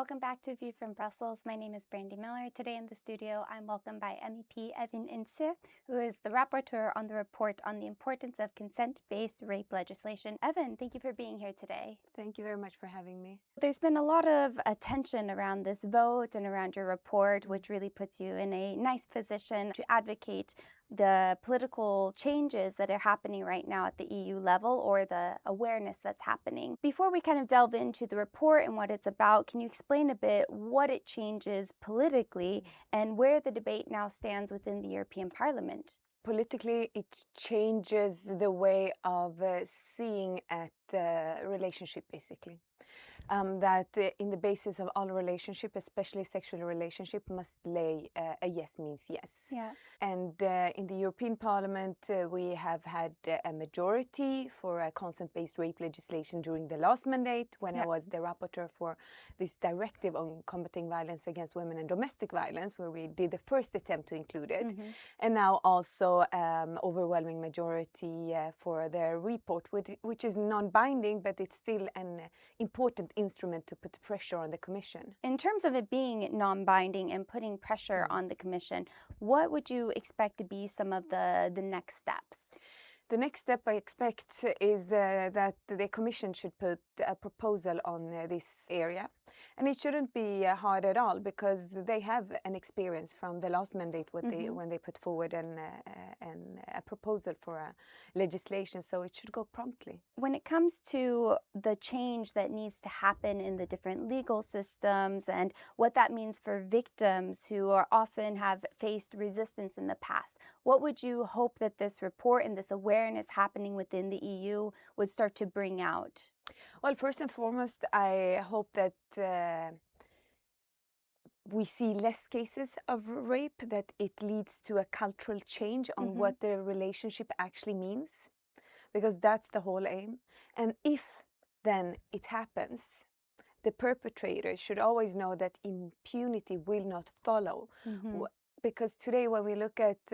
Welcome back to View from Brussels. My name is Brandy Miller. Today in the studio, I'm welcomed by MEP Evin Incir, who is the rapporteur on the report on the importance of consent-based rape legislation. Evin, thank you for being here today. Thank you very much for having me. There's been a lot of attention around this vote and around your report, which really puts you in a nice position to advocate the political changes that are happening right now at the EU level, or the awareness that's happening. Before we kind of delve into the report and what it's about, can you explain a bit what it changes politically and where the debate now stands within the European Parliament? Politically, it changes the way of seeing at relationship, basically. That in the basis of all relationship, especially sexual relationship, must lay a yes means yes. Yeah. And in the European Parliament, we have had a majority for a consent-based rape legislation during the last mandate, when I was the rapporteur for this directive on combating violence against women and domestic violence, where we did the first attempt to include it. And now also overwhelming majority for the report, which is non-binding, but it's still an important instrument to put pressure on the Commission. In terms of it being non-binding and putting pressure on the Commission, what would you expect to be some of the next steps? The next step I expect is that the Commission should put a proposal on this area. And it shouldn't be hard at all, because they have an experience from the last mandate when they put forward a proposal for a legislation, so it should go promptly. When it comes to the change that needs to happen in the different legal systems and what that means for victims who often have faced resistance in the past, what would you hope that this report and this awareness happening within the EU would start to bring out? Well, first and foremost, I hope that we see less cases of rape, that it leads to a cultural change on what the relationship actually means, because that's the whole aim. And if then it happens, the perpetrator should always know that impunity will not follow. Because today, when we look at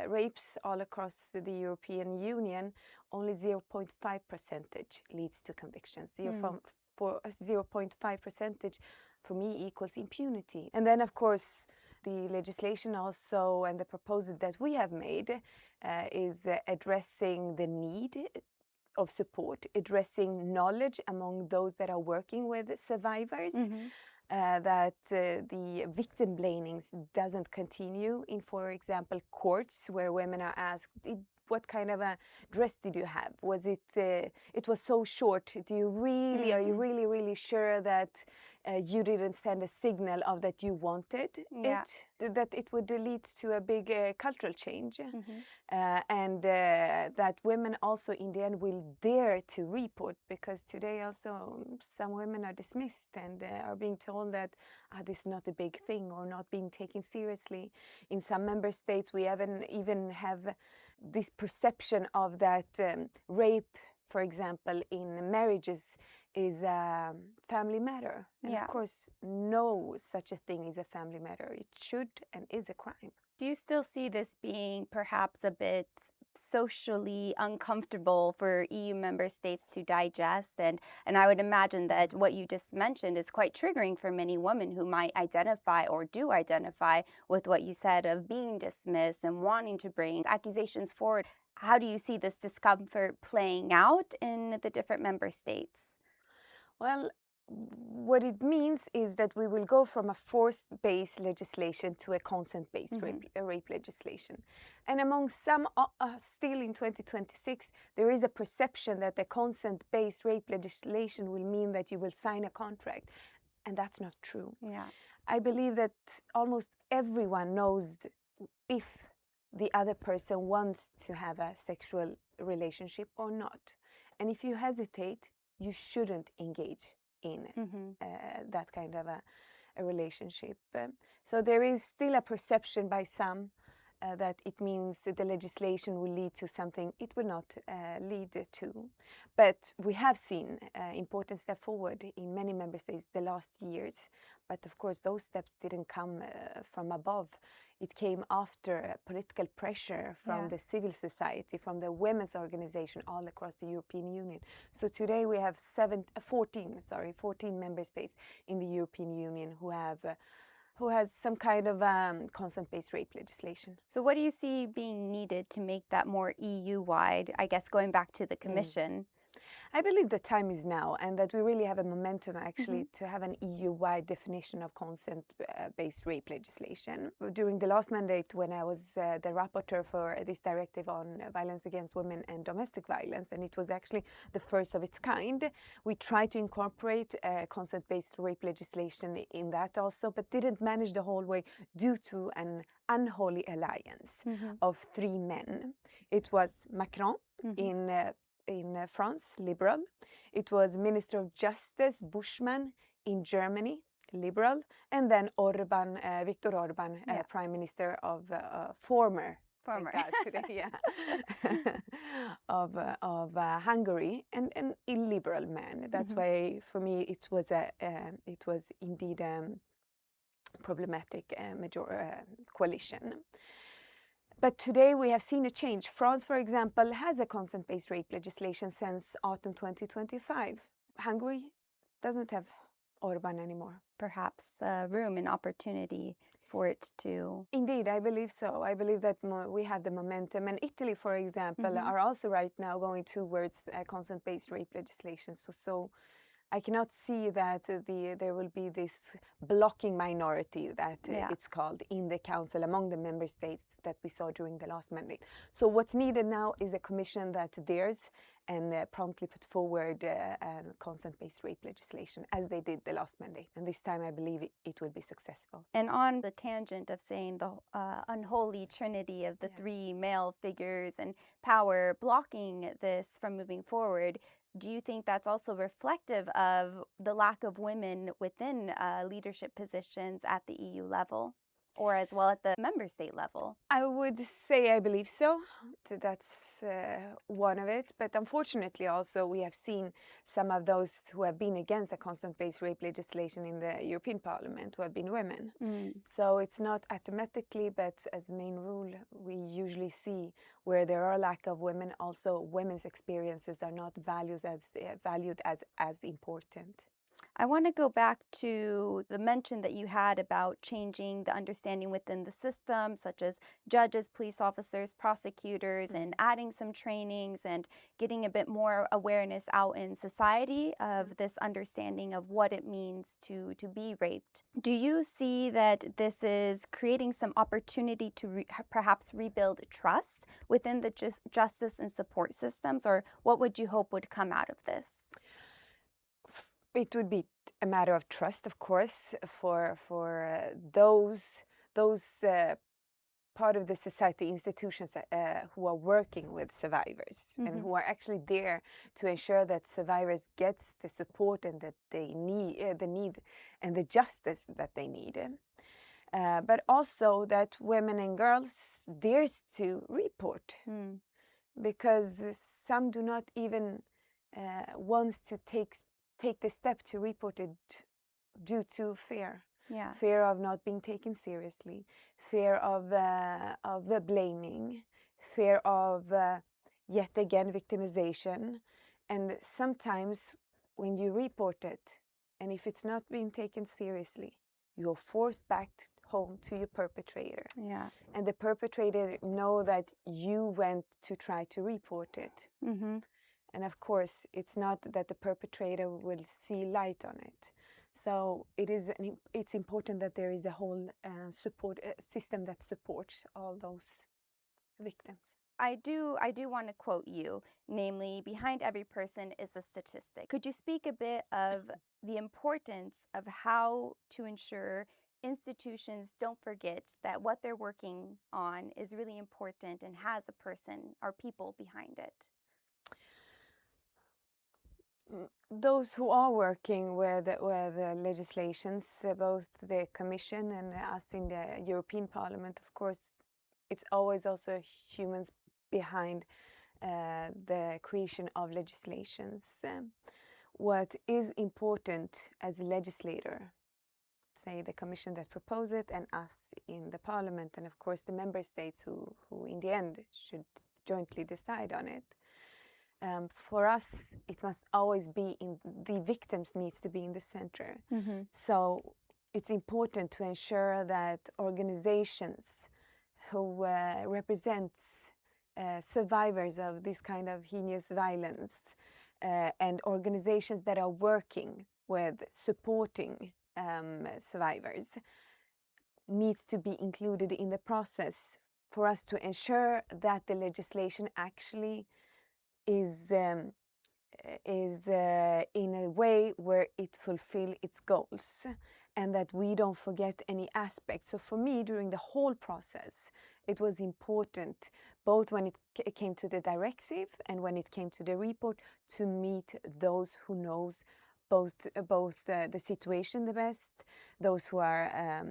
rapes all across the European Union, only 0.5% leads to convictions. 0.5% for me equals impunity. And then, of course, the legislation also, and the proposal that we have made, is addressing the need of support, addressing knowledge among those that are working with survivors. That the victim blaming doesn't continue in, for example, courts, where women are asked, what kind of a dress did you have? Was it? It was so short. Do you really? Are you really sure that you didn't send a signal of that you wanted it? That it would lead to a big cultural change, and that women also in the end will dare to report, because today also some women are dismissed and are being told that this is not a big thing, or not being taken seriously. In some member states, we even have this perception of that rape, for example, in marriages is a family matter. And of course, no such a thing is a family matter. It should and is a crime. Do you still see this being perhaps a bit socially uncomfortable for EU member states to digest? And I would imagine that what you just mentioned is quite triggering for many women who might identify or do identify with what you said of being dismissed and wanting to bring accusations forward. How do you see this discomfort playing out in the different member states? Well, what it means is that we will go from a force-based legislation to a consent-based rape legislation. And among some, still in 2026, there is a perception that the consent-based rape legislation will mean that you will sign a contract. And that's not true. I believe that almost everyone knows if the other person wants to have a sexual relationship or not. And if you hesitate, you shouldn't engage in that kind of a relationship. So there is still a perception by some that it means that the legislation will lead to something it will not lead to. But we have seen important step forward in many member states the last years. But of course, those steps didn't come from above. It came after political pressure from the civil society, from the women's organization all across the European Union. So today we have 14 member states in the European Union who has some kind of consent-based rape legislation. So what do you see being needed to make that more EU-wide, I guess going back to the Commission? I believe the time is now, and that we really have a momentum actually to have an EU-wide definition of consent-based rape legislation. During the last mandate, when I was the rapporteur for this directive on violence against women and domestic violence, and it was actually the first of its kind, we tried to incorporate consent-based rape legislation in that also, but didn't manage the whole way due to an unholy alliance of three men. It was Macron in France, liberal. It was Minister of Justice Bushman in Germany, liberal, and then Orban, Viktor Orban, Prime Minister of former today, of Hungary, and an illiberal man. That's why for me it was indeed a problematic coalition. But today we have seen a change. France, for example, has a consent-based rape legislation since autumn 2025. Hungary doesn't have Orban anymore. Perhaps room and opportunity for it to... Indeed, I believe so. I believe that we have the momentum. And Italy, for example, are also right now going towards consent-based rape legislation. So I cannot see that there will be this blocking minority that it's called in the council among the member states that we saw during the last mandate. So what's needed now is a commission that dares and promptly put forward consent-based rape legislation as they did the last mandate. And this time I believe it will be successful. And on the tangent of saying the unholy trinity of the three male figures and power blocking this from moving forward, do you think that's also reflective of the lack of women within leadership positions at the EU level, or as well at the member state level? I would say I believe so. That's one of it. But unfortunately also we have seen some of those who have been against the consent-based rape legislation in the European Parliament who have been women. So it's not automatically, but as a main rule, we usually see where there are lack of women, also women's experiences are not valued as important. I want to go back to the mention that you had about changing the understanding within the system, such as judges, police officers, prosecutors, and adding some trainings and getting a bit more awareness out in society of this understanding of what it means to be raped. Do you see that this is creating some opportunity to perhaps rebuild trust within the justice and support systems, or what would you hope would come out of this? It would be a matter of trust, of course, for those part of the society institutions who are working with survivors and who are actually there to ensure that survivors get the support and that they need and the justice that they need. But also that women and girls dares to report, because some do not even want to take the step to report it due to fear. Fear of not being taken seriously, fear of the blaming, fear of yet again victimization. And sometimes when you report it, and if it's not being taken seriously, you're forced back home to your perpetrator. And the perpetrator know that you went to try to report it. And of course, it's not that the perpetrator will see light on it. So it's important that there is a whole support system that supports all those victims. I do want to quote you, namely, behind every person is a statistic. Could you speak a bit of the importance of how to ensure institutions don't forget that what they're working on is really important and has a person or people behind it? Those who are working with the legislations, both the Commission and us in the European Parliament, of course, it's always also humans behind the creation of legislations. What is important as a legislator, say the commission that propose it and us in the parliament, and of course the member states who in the end should jointly decide on it. For us, it must always be the victims needs to be in the center. So it's important to ensure that organizations who represents survivors of this kind of heinous violence and organizations that are working with supporting survivors needs to be included in the process for us to ensure that the legislation actually is in a way where it fulfills its goals and that we don't forget any aspects. So for me, during the whole process, it was important, both when it came to the directive and when it came to the report, to meet those who knows both the situation the best, those who have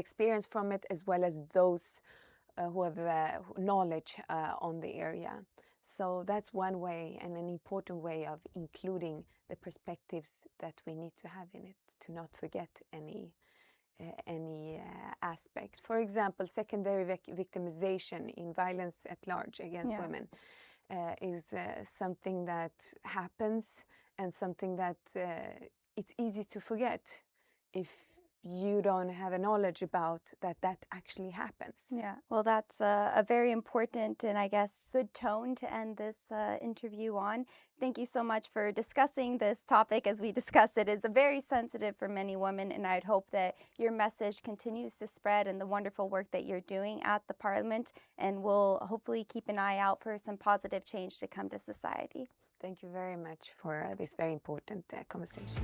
experience from it, as well as those who have knowledge on the area. So that's one way, and an important way of including the perspectives that we need to have in it, to not forget any aspect. For example, secondary victimization in violence at large against women is something that happens, and something that it's easy to forget if you don't have a knowledge about that actually happens. Yeah, well, that's a very important and I guess good tone to end this interview on. Thank you so much for discussing this topic. As we discussed, it is very sensitive for many women, and I'd hope that your message continues to spread and the wonderful work that you're doing at the Parliament, and we'll hopefully keep an eye out for some positive change to come to society. Thank you very much for this very important conversation.